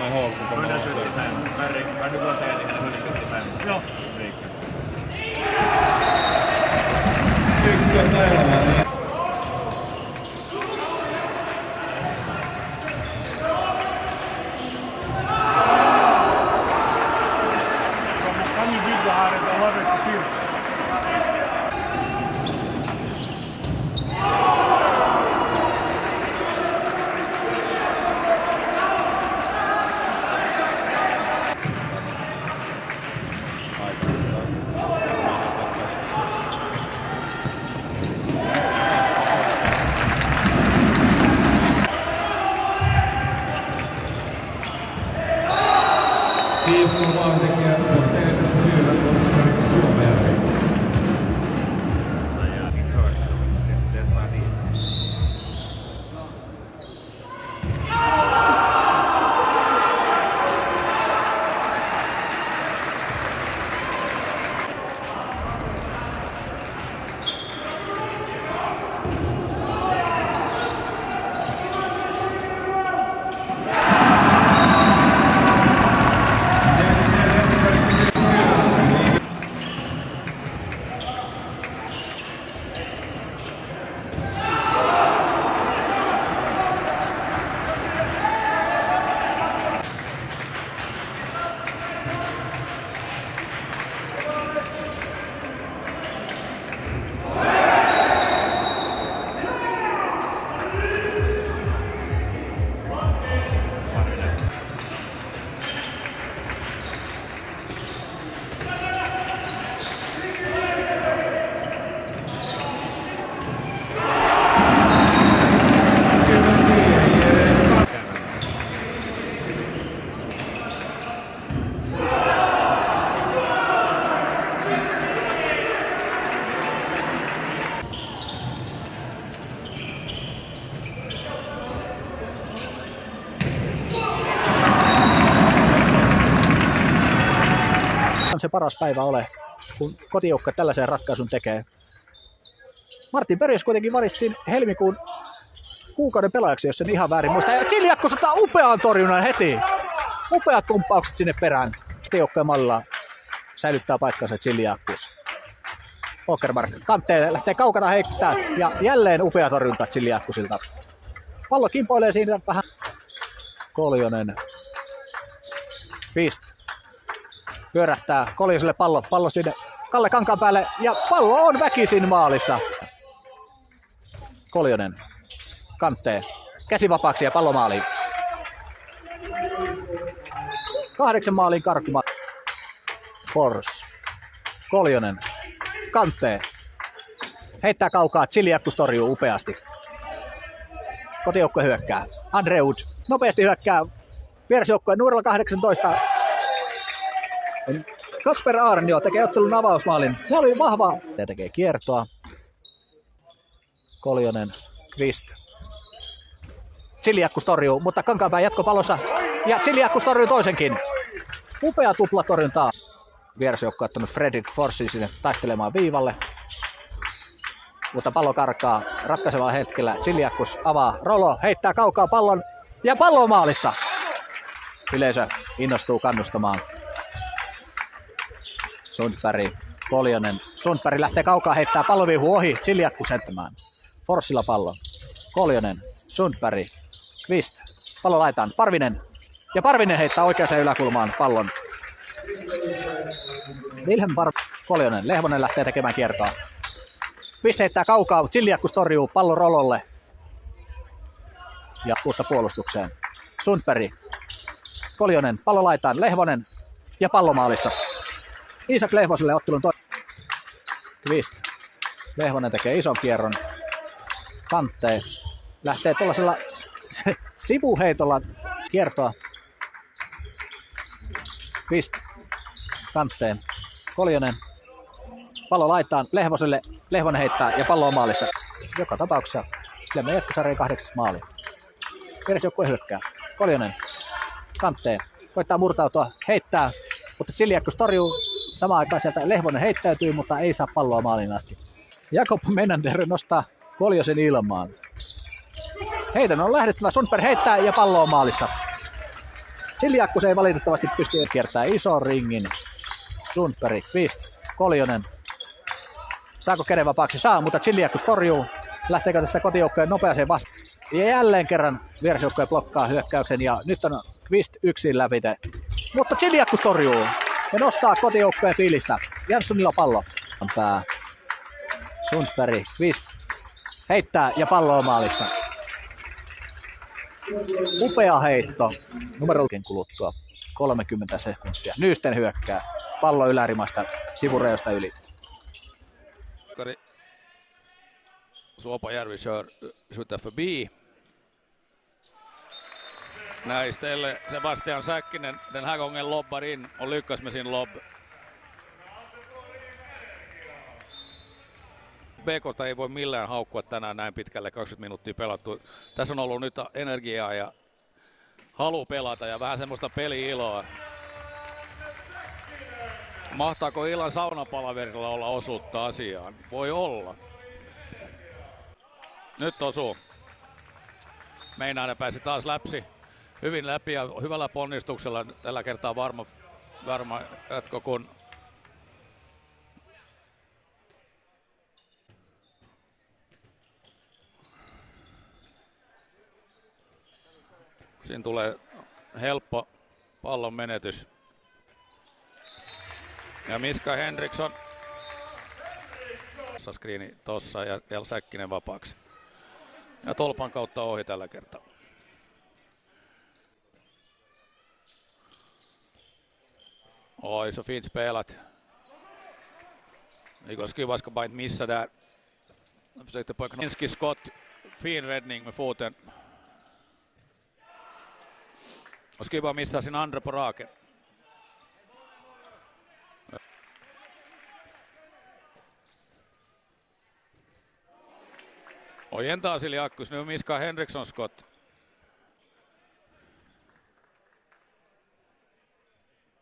175. Vad du går säga det här 175. Ja. Kan ju bygga här ett laget till. Se paras päivä ole, kun kotijoukko tällaisen ratkaisun tekee. Martin Berges kuitenkin valittiin helmikuun kuukauden pelaajaksi, jos en ihan väärin muista. Ja Chiliakkus ottaa upean torjunnan heti. Upeat tumppaukset sinne perään. Kotijoukkojen mallilla säilyttää paikkansa Chiliakkus. Åkermark kanteen lähtee kaukana heittää ja jälleen upea torjunta Chiliakkusilta. Pallo kimpoilee siinä vähän. Koljonen. Pist. Pyörähtää Koljoselle pallo sinne Kalle Kankaan päälle ja pallo on väkisin maalissa. Koljonen kantee käsi vapaaksi ja pallo maaliin. 8 maaliin karkkuma. Fors. Koljonen kantee. Heittää kaukaa, Chiliakkus torjuu upeasti. Kotijoukko hyökkää. Andreud nopeasti hyökkää. Vierasjoukkojen numerella 18. Kasper Aarnio tekee ottelun avausmaalin. Se oli vahva. Ja tekee kiertoa. Koljonen, Kvist. Chiliakkus torjuu, mutta Kankaanpää jatkopallossa. Ja Chiliakkus torjuu toisenkin. Upea tuplatorjuntaa. Vierasjoukko on ottanut Fredrik Forssin sinne taistelemaan viivalle. Mutta pallo karkaa ratkaisevalla hetkellä. Chiliakkus avaa. Rolo heittää kaukaa pallon. Ja pallo on maalissa. Yleisö innostuu kannustamaan. Sundberg, Koljonen. Sundberg lähtee kaukaa, heittää palloviihu ohi. Chiliakkus heittämään. Forssilla pallo. Koljonen, Sundberg, Kvist. Pallo laitaan. Parvinen. Ja Parvinen heittää oikeaan yläkulmaan pallon. Wilhelm Koljonen. Lehmonen lähtee tekemään kiertoa. Kvist heittää kaukaa. Chiliakkus torjuu pallon Rololle. Ja uutta puolustukseen. Sundberg. Koljonen. Pallo laitaan. Lehmonen. Ja pallomaalissa. Iisak Lehvoselle ottelun Kvist. Lehvonen tekee ison kierron. Kantee. Lähtee tuollaisella sivuheitolla kiertoa. Kvist. Kanteen. Koljonen. Pallo laittaa Lehvoselle. Lehvonen heittää ja pallo on maalissa. Joka tapauksessa Lemmen Jätkösarjan 8. maali. Vierasjoukkue hyökkää. Koljonen. Kantee. Koittaa murtautua. Heittää. Mutta Chiliakkus torjuu. Samaan aikaan sieltä Lehvonen heittäytyy, mutta ei saa palloa maaliin asti. Jakob Menander nostaa Koljosen ilmaan. Heidän on lähdettävä. Sundberg heittää ja pallo on maalissa. Siljakkus ei valitettavasti pysty kiertää ison ringin. Sundberg, Kvist, Koljonen. Saako käden vapaaksi? Saa, mutta Siljakkus torjuu. Lähteekö tästä kotijoukkojen nopeaseen vastaan? Ja jälleen kerran vierasjoukkoja blokkaa hyökkäyksen ja nyt on Kvist yksin läpi. Mutta Siljakkus torjuu ja nostaa kotijoukkojen fiilistä. Janssonilla pallo. Pää. Sundberg, Kvist heittää ja pallo on maalissa. Upea heitto. Numerokin kuluttua 30 sekuntia. Nyysten hyökkää. Pallo ylärimasta sivureosta yli. Suopajärvi skjuter förbi. Nej, istället Sebastian Säkkinen den här gången lobbar in och lyckas med sin lobb. BK:ta ei voi millään haukkua tänään näin pitkälle, 20 minuuttia pelattu. Tässä on ollut nyt energiaa ja halu pelata ja vähän semmoista peli-iloa. Mahtaako illan saunapalaverilla olla osuutta asiaan? Voi olla. Nyt osuu. Meinainen pääsi taas hyvin läpi ja hyvällä ponnistuksella. Tällä kertaa varma jatko, kun siinä tulee helppo pallon menetys. Ja Miska Henriksson. Skriini tossa ja Säkkinen vapaaksi. Ja tolpan kautta ohi tällä kertaa. Oj, så fint spelat. Igor Skyvas ska bara inte missa där. Han försökte på en skott. Fin räddning med foten. Och Skyvas missar sin andra på raken. Ojentaa Siljakkus, nu Miska Henriksson skott.